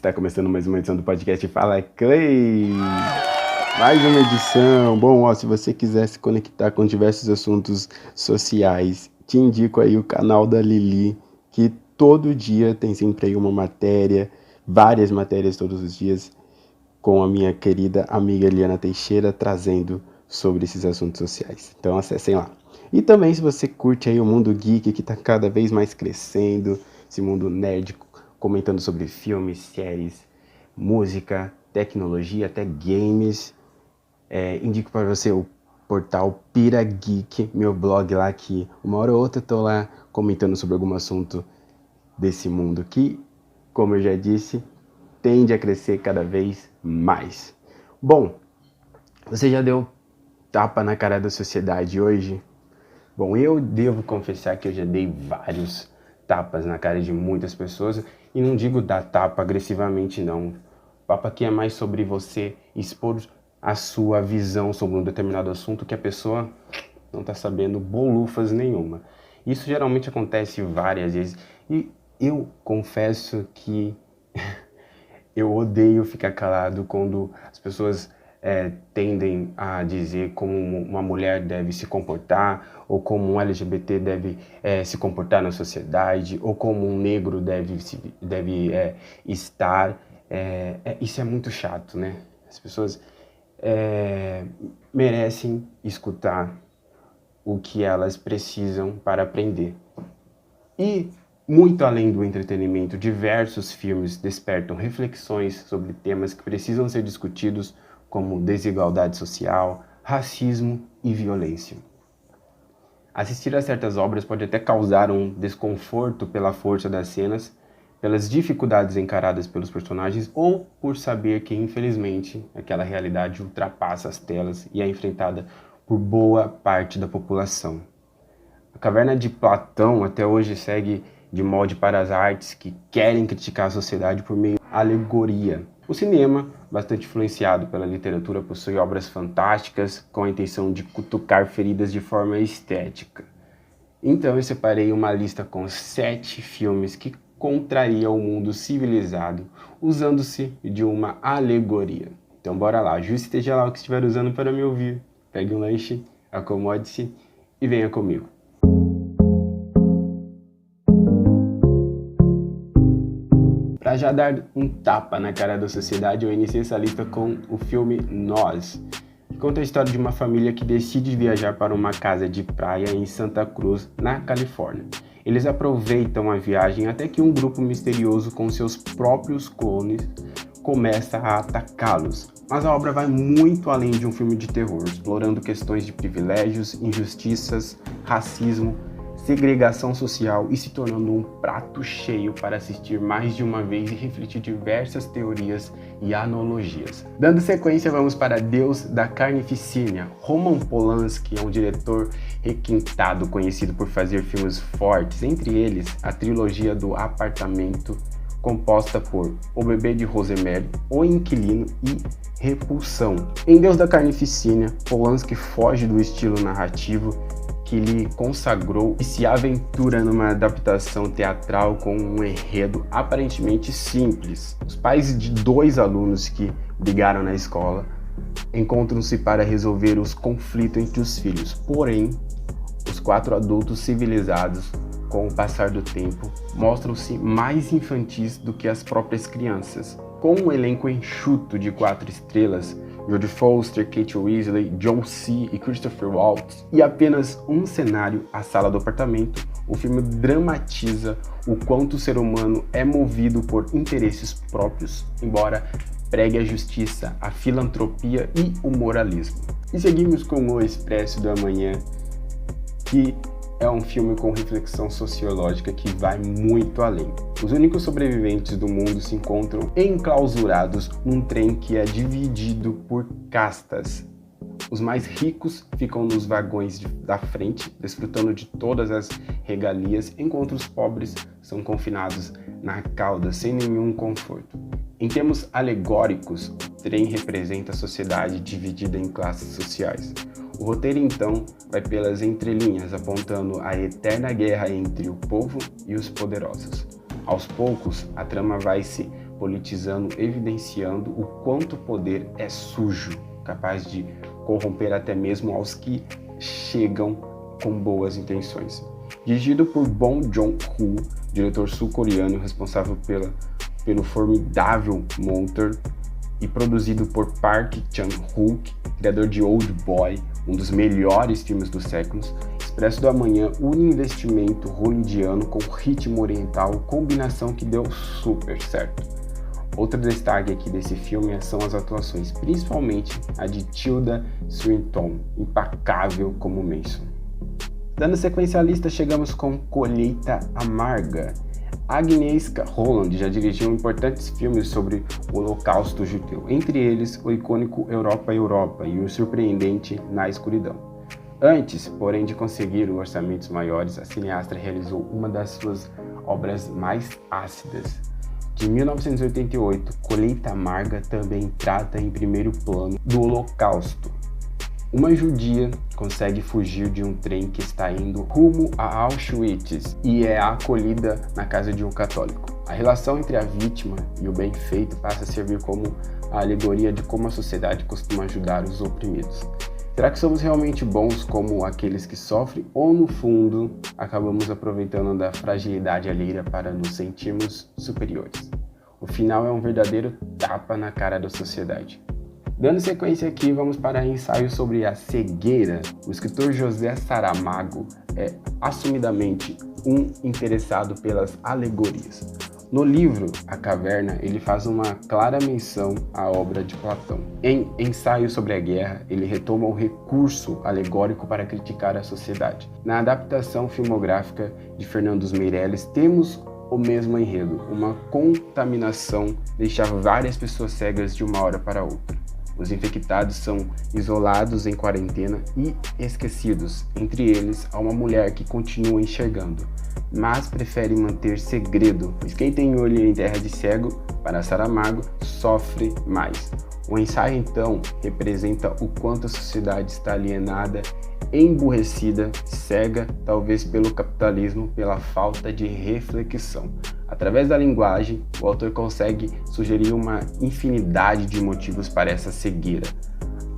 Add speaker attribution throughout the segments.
Speaker 1: Está começando mais uma edição do podcast Fala Clay. Mais uma edição. Bom, ó, se você quiser se conectar com diversos assuntos sociais, te indico aí o canal da Lili, que todo dia tem sempre aí uma matéria, várias matérias todos os dias, com a minha querida amiga Eliana Teixeira, trazendo sobre esses assuntos sociais. Então acessem lá. E também se você curte aí o mundo geek, que está cada vez mais crescendo, esse mundo nerd, comentando sobre filmes, séries, música, tecnologia, até games, indico para você o portal Pira Geek, meu blog lá, que uma hora ou outra eu tô lá comentando sobre algum assunto desse mundo que, como eu já disse, tende a crescer cada vez mais. Bom, você já deu tapa na cara da sociedade hoje? Bom, eu devo confessar que eu já dei vários tapas na cara de muitas pessoas, e não digo dar tapa agressivamente não. O papo aqui é mais sobre você expor a sua visão sobre um determinado assunto que a pessoa não está sabendo bolufas nenhuma. Isso geralmente acontece várias vezes, e eu confesso que eu odeio ficar calado quando as pessoas tendem a dizer como uma mulher deve se comportar, ou como um LGBT deve se comportar na sociedade, ou como um negro deve estar. Isso é muito chato, né? As pessoas merecem escutar o que elas precisam para aprender. E, muito além do entretenimento, diversos filmes despertam reflexões sobre temas que precisam ser discutidos, como desigualdade social, racismo e violência. Assistir a certas obras pode até causar um desconforto pela força das cenas, pelas dificuldades encaradas pelos personagens, ou por saber que, infelizmente, aquela realidade ultrapassa as telas e é enfrentada por boa parte da população. A Caverna de Platão até hoje segue de molde para as artes que querem criticar a sociedade por meio de alegoria. O cinema, bastante influenciado pela literatura, possui obras fantásticas com a intenção de cutucar feridas de forma estética. Então eu separei uma lista com 7 filmes que contrariam o mundo civilizado, usando-se de uma alegoria. Então bora lá, ajuste esteja lá o que estiver usando para me ouvir. Pegue um lanche, acomode-se e venha comigo. Para já dar um tapa na cara da sociedade, eu iniciei essa lista com o filme Nós, que conta a história de uma família que decide viajar para uma casa de praia em Santa Cruz, na Califórnia. Eles aproveitam a viagem até que um grupo misterioso com seus próprios clones começa a atacá-los. Mas a obra vai muito além de um filme de terror, explorando questões de privilégios, injustiças, racismo, segregação social e se tornando um prato cheio para assistir mais de uma vez e refletir diversas teorias e analogias. Dando sequência, vamos para Deus da Carnificina. Roman Polanski é um diretor requintado, conhecido por fazer filmes fortes, entre eles a trilogia do Apartamento, composta por O Bebê de Rosemary, O Inquilino e Repulsão. Em Deus da Carnificina, Polanski foge do estilo narrativo que lhe consagrou e se aventura numa adaptação teatral com um enredo aparentemente simples. Os pais de 2 alunos que brigaram na escola encontram-se para resolver os conflitos entre os filhos, porém, os 4 adultos civilizados, com o passar do tempo, mostram-se mais infantis do que as próprias crianças. Com um elenco enxuto de 4 estrelas, Jodie Foster, Kate Weasley, John C. e Christopher Waltz, e apenas um cenário, a sala do apartamento, o filme dramatiza o quanto o ser humano é movido por interesses próprios, embora pregue a justiça, a filantropia e o moralismo. E seguimos com O Expresso do Amanhã, que é um filme com reflexão sociológica que vai muito além. Os únicos sobreviventes do mundo se encontram enclausurados num trem que é dividido por castas. Os mais ricos ficam nos vagões da frente, desfrutando de todas as regalias, enquanto os pobres são confinados na cauda sem nenhum conforto. Em termos alegóricos, o trem representa a sociedade dividida em classes sociais. O roteiro, então, vai pelas entrelinhas, apontando a eterna guerra entre o povo e os poderosos. Aos poucos, a trama vai se politizando, evidenciando o quanto o poder é sujo, capaz de corromper até mesmo aos que chegam com boas intenções. Dirigido por Bong Joon-ho, diretor sul-coreano responsável pelo formidável Monster, e produzido por Park Chan-wook, criador de Old Boy, um dos melhores filmes dos séculos, Expresso do Amanhã une investimento hollywoodiano com ritmo oriental, combinação que deu super certo. Outro destaque aqui desse filme são as atuações, principalmente a de Tilda Swinton, impecável como Mason. Dando sequência à lista, chegamos com Colheita Amarga. Agnieszka Holland já dirigiu importantes filmes sobre o Holocausto Judeu, entre eles o icônico Europa e o surpreendente Na Escuridão. Antes, porém, de conseguir orçamentos maiores, a cineasta realizou uma das suas obras mais ácidas. De 1988, Colheita Amarga também trata em primeiro plano do Holocausto. Uma judia consegue fugir de um trem que está indo rumo a Auschwitz e é acolhida na casa de um católico. A relação entre a vítima e o bem feito passa a servir como a alegoria de como a sociedade costuma ajudar os oprimidos. Será que somos realmente bons como aqueles que sofrem ou, no fundo, acabamos aproveitando da fragilidade alheia para nos sentirmos superiores? O final é um verdadeiro tapa na cara da sociedade. Dando sequência aqui, vamos para ensaio sobre a cegueira. O escritor José Saramago é assumidamente um interessado pelas alegorias. No livro A Caverna, ele faz uma clara menção à obra de Platão. Em Ensaio sobre a Guerra, ele retoma o recurso alegórico para criticar a sociedade. Na adaptação filmográfica de Fernando Meirelles, temos o mesmo enredo. Uma contaminação deixava várias pessoas cegas de uma hora para outra. Os infectados são isolados em quarentena e esquecidos. Entre eles, há uma mulher que continua enxergando, mas prefere manter segredo, pois quem tem olho em terra de cego, para Saramago, sofre mais. O ensaio, então, representa o quanto a sociedade está alienada, emburrecida, cega, talvez pelo capitalismo, pela falta de reflexão. Através da linguagem, o autor consegue sugerir uma infinidade de motivos para essa cegueira,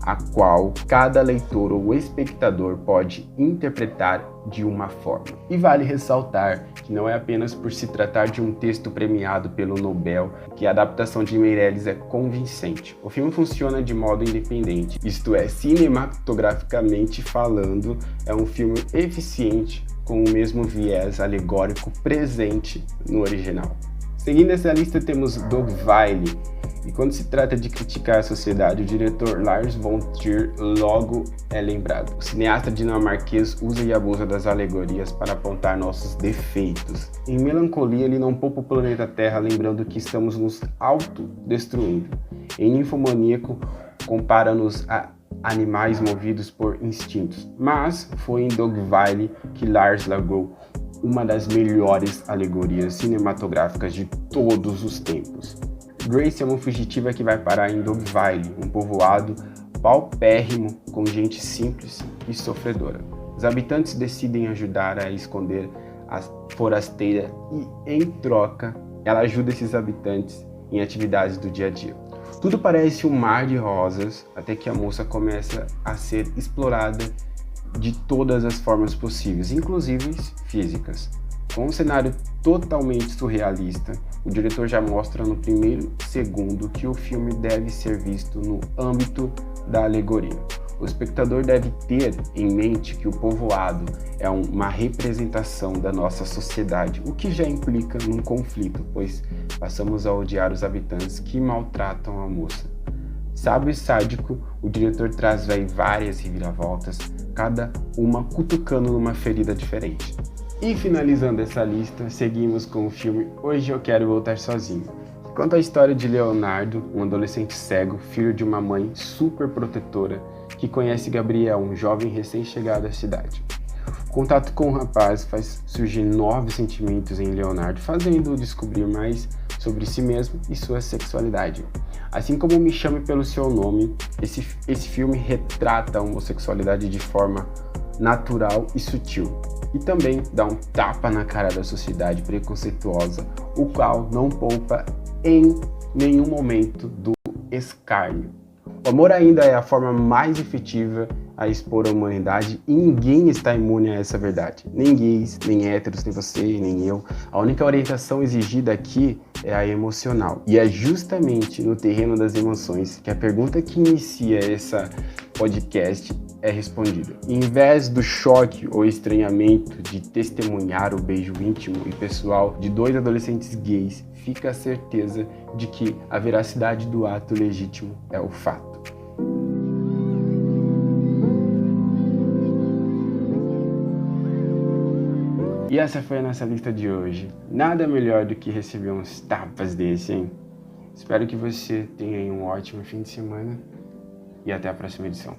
Speaker 1: a qual cada leitor ou espectador pode interpretar de uma forma. E vale ressaltar que não é apenas por se tratar de um texto premiado pelo Nobel que a adaptação de Meirelles é convincente. O filme funciona de modo independente, isto é, cinematograficamente falando, é um filme eficiente com o mesmo viés alegórico presente no original. Seguindo essa lista temos Dogville, e quando se trata de criticar a sociedade, o diretor Lars von Trier logo é lembrado. O cineasta dinamarquês usa e abusa das alegorias para apontar nossos defeitos. Em Melancolia, ele não poupa o planeta Terra, lembrando que estamos nos autodestruindo. Em Ninfomaníaco, compara-nos a animais movidos por instintos. Mas foi em Dogville que Lars largou uma das melhores alegorias cinematográficas de todos os tempos. Grace é uma fugitiva que vai parar em Dogville, um povoado paupérrimo com gente simples e sofredora. Os habitantes decidem ajudar a esconder a forasteira e, em troca, ela ajuda esses habitantes em atividades do dia a dia. Tudo parece um mar de rosas até que a moça começa a ser explorada de todas as formas possíveis, inclusive físicas. Com um cenário totalmente surrealista, o diretor já mostra no primeiro segundo que o filme deve ser visto no âmbito da alegoria. O espectador deve ter em mente que o povoado é uma representação da nossa sociedade, o que já implica num conflito, pois passamos a odiar os habitantes que maltratam a moça. Sábio e sádico, o diretor traz várias reviravoltas, cada uma cutucando numa ferida diferente. E finalizando essa lista, seguimos com o filme Hoje Eu Quero Voltar Sozinho. Conta a história de Leonardo, um adolescente cego, filho de uma mãe super protetora, que conhece Gabriel, um jovem recém-chegado à cidade. O contato com o rapaz faz surgir novos sentimentos em Leonardo, fazendo-o descobrir mais sobre si mesmo e sua sexualidade. Assim como Me Chame Pelo Seu Nome, esse filme retrata a homossexualidade de forma natural e sutil, e também dá um tapa na cara da sociedade preconceituosa, o qual não poupa em nenhum momento do escárnio. O amor ainda é a forma mais efetiva a expor a humanidade e ninguém está imune a essa verdade. Nem gays, nem héteros, nem você, nem eu. A única orientação exigida aqui é a emocional. E é justamente no terreno das emoções que a pergunta que inicia essa podcast é respondida. Em vez do choque ou estranhamento de testemunhar o beijo íntimo e pessoal de dois adolescentes gays, fica a certeza de que a veracidade do ato legítimo é o fato. E essa foi a nossa lista de hoje. Nada melhor do que receber uns tapas desse, hein? Espero que você tenha um ótimo fim de semana e até a próxima edição.